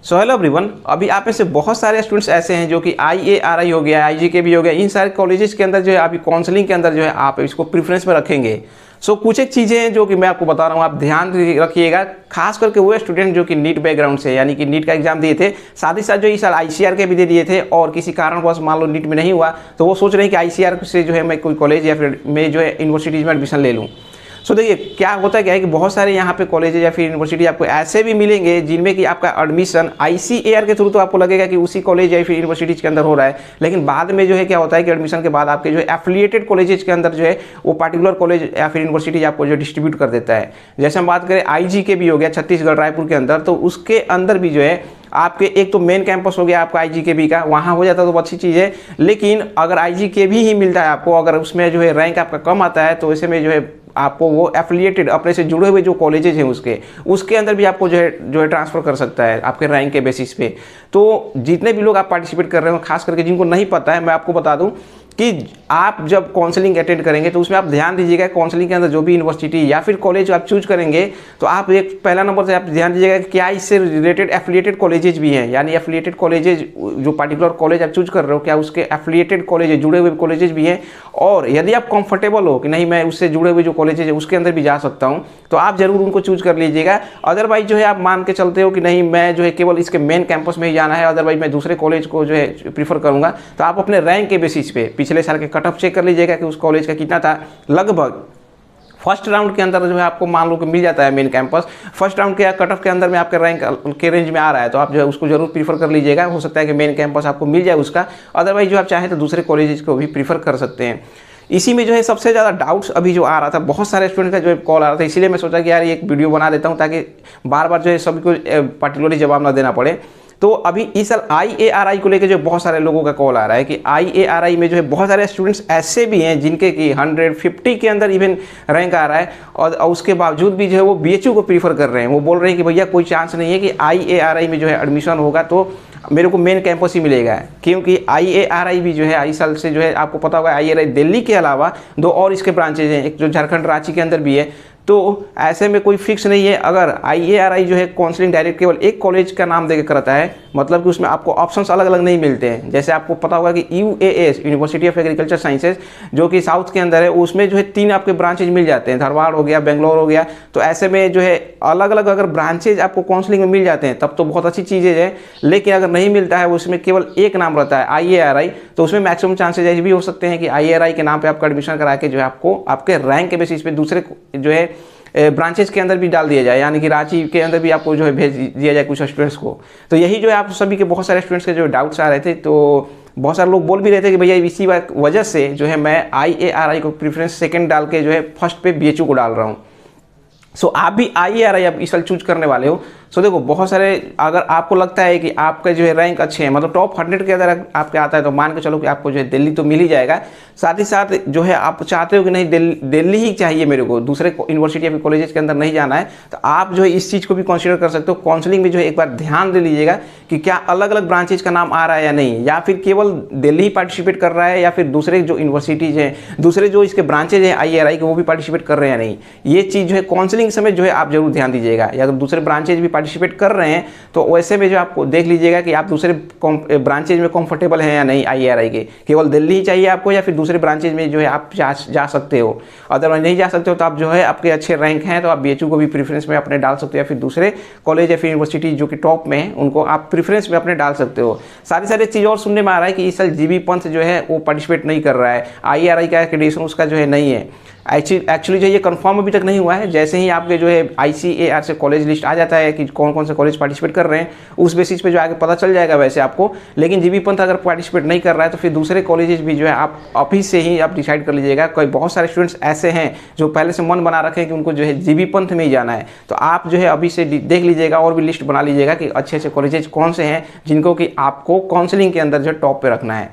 So hello everyone, अभी आप में से बहुत सारे स्टूडेंट्स ऐसे हैं जो कि IARI हो गया, IGKB हो गया, इन सारे कॉलेजेस के अंदर जो है अभी काउंसलिंग के अंदर जो है आप इसको प्रेफरेंस में रखेंगे। सो कुछ एक चीज़ें हैं जो कि मैं आपको बता रहा हूँ, आप ध्यान रखिएगा, खास करके वो स्टूडेंट जो कि नीट बैकग्राउंड से यानी कि नीट का एग्जाम दिए थे, साथ ही साथ जो इस साल ICAR के भी दे दिए थे और किसी कारणवश मान लो नीट में नहीं हुआ तो वो सोच रहे हैं कि ICAR से जो है मैं कोई कॉलेज या फिर मैं जो है यूनिवर्सिटीज़ में एडमिशन ले लूँ। सो देखिए क्या होता है, क्या है कि बहुत सारे यहाँ पे कॉलेज या फिर यूनिवर्सिटी आपको ऐसे भी मिलेंगे जिनमें कि आपका एडमिशन ICAR के थ्रू तो आपको लगेगा कि उसी कॉलेज या फिर यूनिवर्सिटीज के अंदर हो रहा है, लेकिन बाद में जो है क्या होता है कि एडमिशन के बाद आपके जो है एफिलिएटेड कॉलेजेस के अंदर जो है वो पार्टिकुलर कॉलेज या फिर यूनिवर्सिटीज आपको जो डिस्ट्रीब्यूट कर देता है। जैसे हम बात करें IGKB हो गया छत्तीसगढ़ रायपुर के अंदर, तो उसके अंदर भी जो है आपके एक तो मेन कैंपस हो गया आपका IGKB का, वहाँ हो जाता तो अच्छी चीज़ है, लेकिन अगर IGKB ही मिलता है आपको, अगर उसमें जो है रैंक आपका कम आता है तो ऐसे में जो है आपको वो एफिलिएटेड अपने से जुड़े हुए जो कॉलेजेस हैं उसके अंदर भी आपको जो है ट्रांसफ़र कर सकता है आपके रैंक के बेसिस पे। तो जितने भी लोग आप पार्टिसिपेट कर रहे हो, खास करके जिनको नहीं पता है, मैं आपको बता दूं कि आप जब काउंसलिंग अटेंड करेंगे तो उसमें आप ध्यान दीजिएगा काउंसलिंग के अंदर जो भी यूनिवर्सिटी या फिर कॉलेज आप चूज करेंगे तो आप एक पहला नंबर से आप ध्यान दीजिएगा कि क्या इससे रिलेटेड एफिलिएटेड कॉलेजेज भी हैं, यानी एफिलिएटेड कॉलेजेज जो पर्टिकुलर कॉलेज आप चूज कर रहे हो क्या उसके एफिलिएटेड कॉलेज जुड़े हुए कॉलेजेज भी हैं। और यदि आप कंफर्टेबल हो कि नहीं मैं उससे जुड़े हुए जो कॉलेजेज है उसके अंदर भी जा सकता हूँ तो आप जरूर उनको चूज कर लीजिएगा। अदरवाइज जो है आप मान के चलते हो कि नहीं मैं जो है केवल इसके मेन कैंपस में ही जाना है, अदरवाइज मैं दूसरे कॉलेज को जो है प्रीफर करूँगा, तो आप अपने रैंक के बेसिस पे पिछले साल के कट ऑफ चेक कर लीजिएगा कि उस कॉलेज का कितना था। लगभग फर्स्ट राउंड के अंदर जो है आपको मान लो कि मिल जाता है मेन कैंपस, फर्स्ट राउंड के कट ऑफ के अंदर में आपके रैंक के रेंज में आ रहा है तो आप जो है उसको जरूर प्रीफर कर लीजिएगा। हो सकता है कि मेन कैंपस आपको मिल जाए उसका, अदरवाइज जो आप चाहें तो दूसरे कॉलेजेस को भी प्रीफर कर सकते हैं। इसी में जो है सबसे ज़्यादा डाउट्स अभी जो आ रहा था, बहुत सारे स्टूडेंट का जो है कॉल आ रहा था, इसीलिए मैं सोचा कि यार एक वीडियो बना देता हूँ ताकि बार बार जो है सभी को पर्टिकुलरली जवाब ना देना पड़े। तो अभी इस साल IARI को लेकर जो बहुत सारे लोगों का कॉल आ रहा है कि IARI में जो है बहुत सारे स्टूडेंट्स ऐसे भी हैं जिनके कि 150 के अंदर इवन रैंक आ रहा है और उसके बावजूद भी जो है वो BHU को प्रीफर कर रहे हैं। वो बोल रहे हैं कि भैया कोई चांस नहीं है कि IARI में जो है एडमिशन होगा तो मेरे को मेन कैंपस ही मिलेगा, क्योंकि IARI भी जो है इस साल से जो है आपको पता होगा IARI दिल्ली के अलावा दो और इसके ब्रांचेज हैं, एक जो झारखंड रांची के अंदर भी है। तो ऐसे में कोई फिक्स नहीं है, अगर IARI जो है काउंसलिंग डायरेक्ट केवल एक कॉलेज का नाम देकर करता है, मतलब कि उसमें आपको ऑप्शंस अलग अलग नहीं मिलते हैं। जैसे आपको पता होगा कि UAS university of agriculture sciences जो कि साउथ के अंदर है, उसमें जो है 3 आपके ब्रांचेज मिल जाते हैं, धारवाड़ हो गया, बेंगलोर हो गया। तो ऐसे में जो है अलग अलग अगर ब्रांचेज आपको काउंसलिंग में मिल जाते हैं तब तो बहुत अच्छी चीज़ें हैं, लेकिन अगर नहीं मिलता है उसमें केवल एक नाम रहता है IARI, तो उसमें मैक्सिमम चांसेज ऐसे भी हो सकते हैं कि IARI के नाम पर आपका एडमिशन करा के जो है आपको आपके रैंक के बेसिस पे दूसरे जो है ब्रांचेज के अंदर भी डाल दिया जाए, यानी कि रांची के अंदर भी आपको जो है भेज दिया जाए कुछ स्टूडेंट्स को। तो यही जो है आप सभी के बहुत सारे स्टूडेंट्स के जो डाउट्स आ रहे थे, तो बहुत सारे लोग बोल भी रहे थे कि भैया इसी वजह से जो है मैं IARI को प्रेफरेंस सेकंड डाल के जो है फर्स्ट पे BHU को डाल रहा हूँ। सो आप भी IARI आप इस साल चूज करने वाले हो। सो देखो बहुत सारे, अगर आपको लगता है कि आपका जो है रैंक अच्छे हैं, मतलब टॉप 100 के अंदर आपके आता है, तो मान के चलो कि आपको जो है दिल्ली तो मिल ही जाएगा। साथ ही साथ जो है आप चाहते हो कि नहीं दिल्ली ही चाहिए मेरे को, दूसरे यूनिवर्सिटी या फिर कॉलेजेस के अंदर नहीं जाना है, तो आप जो है इस चीज़ को भी कंसिडर कर सकते हो। काउंसलिंग में जो है एक बार ध्यान दे लीजिएगा कि क्या अलग अलग ब्रांचेज का नाम आ रहा है या नहीं, या फिर केवल दिल्ली ही पार्टिसिपेट कर रहा है, या फिर दूसरे जो यूनिवर्सिटीज़ हैं, दूसरे जो इसके ब्रांचेज हैं IARI के, वो भी पार्टिसिपेट कर रहे हैं या नहीं। ये चीज़ जो है काउंसलिंग समय जो है आप जरूर ध्यान दीजिएगा। या अगर दूसरे ब्रांचेज भी पार्टिसिपेट कर रहे हैं तो वैसे में जो आपको देख लीजिएगा कि आप दूसरे ब्रांचेज में कंफर्टेबल हैं या नहीं IARI के, केवल दिल्ली ही चाहिए आपको या फिर दूसरे ब्रांचेज में जो है आप जा सकते हो। अदरवाइज नहीं जा सकते हो तो आप जो है आपके अच्छे रैंक हैं तो आप BHU को भी प्रेफरेंस में अपने डाल सकते हो, या फिर दूसरे कॉलेज या फिर यूनिवर्सिटी जो कि टॉप में है उनको आप प्रेफरेंस में अपने डाल सकते हो। सारी चीज़ और सुनने में आ रहा है कि इस साल GB पंथ जो है वो पार्टिसिपेट नहीं कर रहा है, IARI का एक्रेडिटेशन उसका जो है नहीं है। एक्चुअली जो ये कंफर्म अभी तक नहीं हुआ है। जैसे ही आपके जो है ICAR से कॉलेज लिस्ट आ जाता है कि कौन कौन से कॉलेज पार्टिसिपेट कर रहे हैं, उस बेसिस पे जो आगे पता चल जाएगा वैसे आपको। लेकिन GB पंथ अगर पार्टिसिपेट नहीं कर रहा है तो फिर दूसरे कॉलेजेस भी जो है आप अभी से ही आप डिसाइड कर लीजिएगा। कोई बहुत सारे स्टूडेंट्स ऐसे हैं जो पहले से मन बना रखे हैं कि उनको जो है GB पंथ में ही जाना है, तो आप जो है अभी से देख लीजिएगा और भी लिस्ट बना लीजिएगा कि अच्छे अच्छे कॉलेजेस कौन से हैं जिनको कि आपको काउंसलिंग के अंदर जो टॉप पे रखना है।